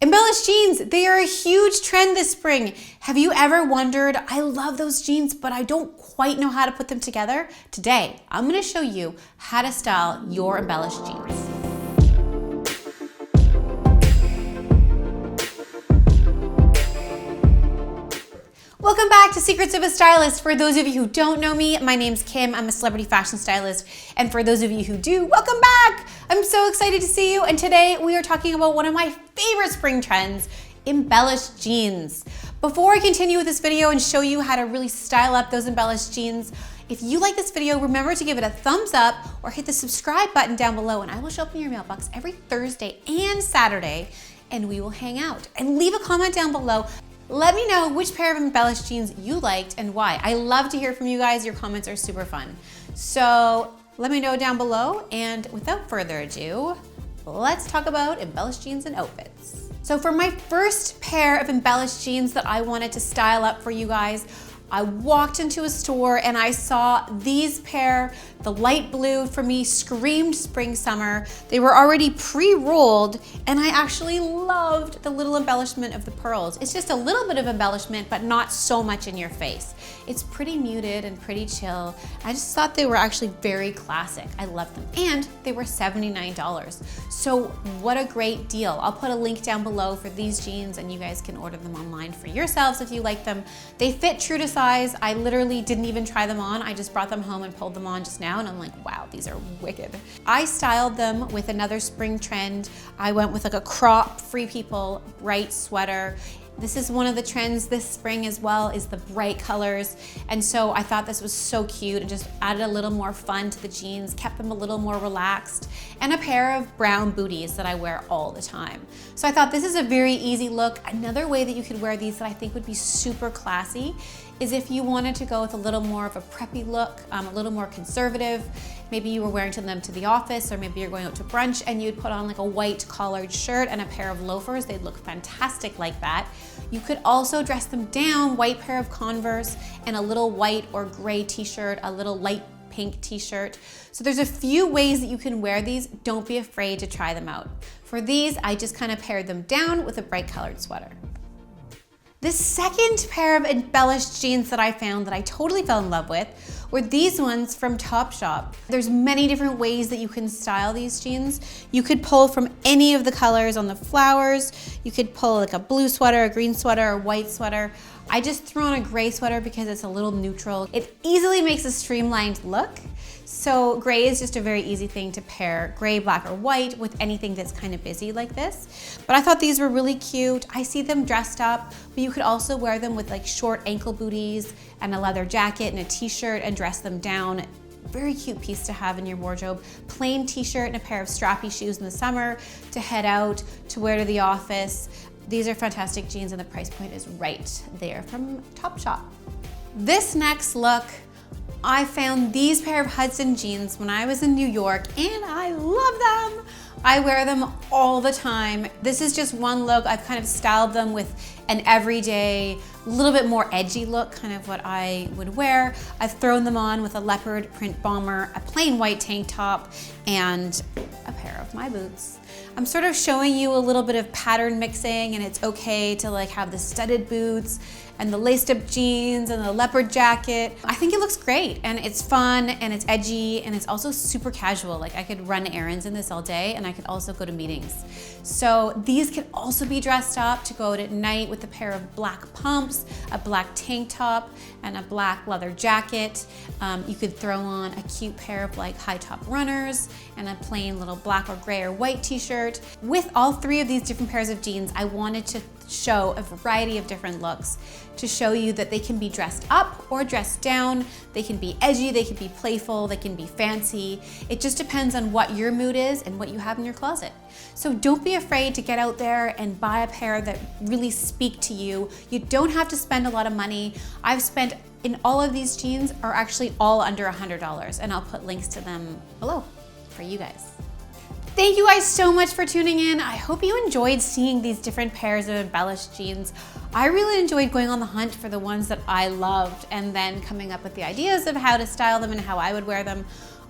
Embellished jeans, they are a huge trend this spring. Have you ever wondered, I love those jeans, but I don't quite know how to put them together? Today, I'm gonna show you how to style your embellished jeans. Welcome back to Secrets of a Stylist. For those of you who don't know me, my name's Kim. I'm a celebrity fashion stylist. And for those of you who do, welcome back. I'm so excited to see you. And today we are talking about one of my favorite spring trends, embellished jeans. Before I continue with this video and show you how to really style up those embellished jeans, if you like this video, remember to give it a thumbs up or hit the subscribe button down below, and I will show up in your mailbox every Thursday and Saturday, and we will hang out. And leave a comment down below. Let me know which pair of embellished jeans you liked and why. I love to hear from you guys. Your comments are super fun. So let me know down below. And without further ado, let's talk about embellished jeans and outfits. So for my first pair of embellished jeans that I wanted to style up for you guys, I walked into a store and I saw these pair. The light blue for me screamed spring summer. They were already pre-rolled and I actually loved the little embellishment of the pearls. It's just a little bit of embellishment, but not so much in your face. It's pretty muted and pretty chill. I just thought they were actually very classic. I love them. And they were $79. So what a great deal. I'll put a link down below for these jeans and you guys can order them online for yourselves if you like them. They fit true to size. I literally didn't even try them on. I just brought them home and pulled them on just now and I'm like, wow, these are wicked. I styled them with another spring trend. I went with like a crop, Free People, bright sweater. This is one of the trends this spring as well, is the bright colors. And so I thought this was so cute and just added a little more fun to the jeans, kept them a little more relaxed, and a pair of brown booties that I wear all the time. So I thought this is a very easy look. Another way that you could wear these that I think would be super classy is if you wanted to go with a little more of a preppy look, a little more conservative. Maybe you were wearing them to the office, or maybe you're going out to brunch and you'd put on like a white collared shirt and a pair of loafers. They'd look fantastic like that. You could also dress them down, white pair of Converse and a little white or gray t-shirt, a little light pink t-shirt. So there's a few ways that you can wear these. Don't be afraid to try them out. For these, I just kind of paired them down with a bright colored sweater. The second pair of embellished jeans that I found that I totally fell in love with were these ones from Topshop. There's many different ways that you can style these jeans. You could pull from any of the colors on the flowers. You could pull like a blue sweater, a green sweater, a white sweater. I just threw on a gray sweater because it's a little neutral. It easily makes a streamlined look. So gray is just a very easy thing to pair gray, black, or white with anything that's kind of busy like this. But I thought these were really cute. I see them dressed up, but you could also wear them with like short ankle booties and a leather jacket and a t-shirt and dress them down. Very cute piece to have in your wardrobe. Plain t-shirt and a pair of strappy shoes in the summer to head out, to wear to the office. These are fantastic jeans and the price point is right there from Topshop. This next look, I found these pair of Hudson jeans when I was in New York and I love them. I wear them all the time. This is just one look. I've kind of styled them with an everyday, little bit more edgy look, kind of what I would wear. I've thrown them on with a leopard print bomber, a plain white tank top, and a pair of my boots. I'm sort of showing you a little bit of pattern mixing, and it's okay to like have the studded boots and the laced up jeans and the leopard jacket. I think it looks great and it's fun and it's edgy and it's also super casual. Like I could run errands in this all day and I could also go to meetings. So these can also be dressed up to go out at night with a pair of black pumps, a black tank top, and a black leather jacket. You could throw on a cute pair of like high top runners and a plain little black or gray or white t-shirt. With all three of these different pairs of jeans, I wanted to show a variety of different looks to show you that they can be dressed up or dressed down. They can be edgy, they can be playful, they can be fancy. It just depends on what your mood is and what you have in your closet. So don't be afraid to get out there and buy a pair that really speak to you. You don't have to spend a lot of money. I've spent in all of these jeans are actually all under $100 and I'll put links to them below for you guys. Thank you guys so much for tuning in. I hope you enjoyed seeing these different pairs of embellished jeans. I really enjoyed going on the hunt for the ones that I loved and then coming up with the ideas of how to style them and how I would wear them.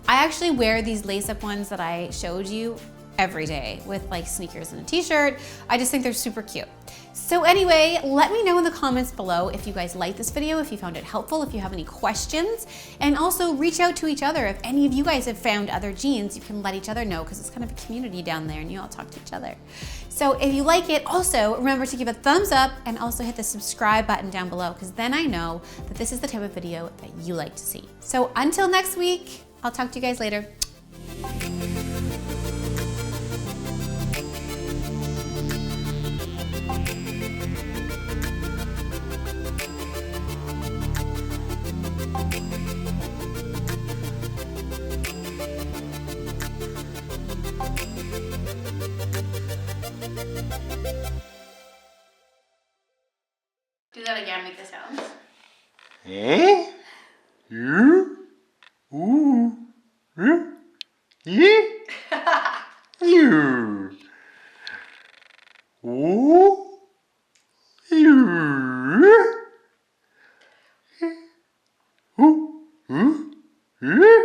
I actually wear these lace-up ones that I showed you every day with like sneakers and a t-shirt. I just think they're super cute. So anyway, let me know in the comments below if you guys liked this video, if you found it helpful, if you have any questions, and also reach out to each other. If any of you guys have found other jeans, you can let each other know because it's kind of a community down there and you all talk to each other. So if you like it, also remember to give a thumbs up and also hit the subscribe button down below because then I know that this is the type of video that you like to see. So until next week, I'll talk to you guys later. Do that again, make the sounds. Eh? You? Ooh. Yeah? You. Ooh. You. Ooh. You.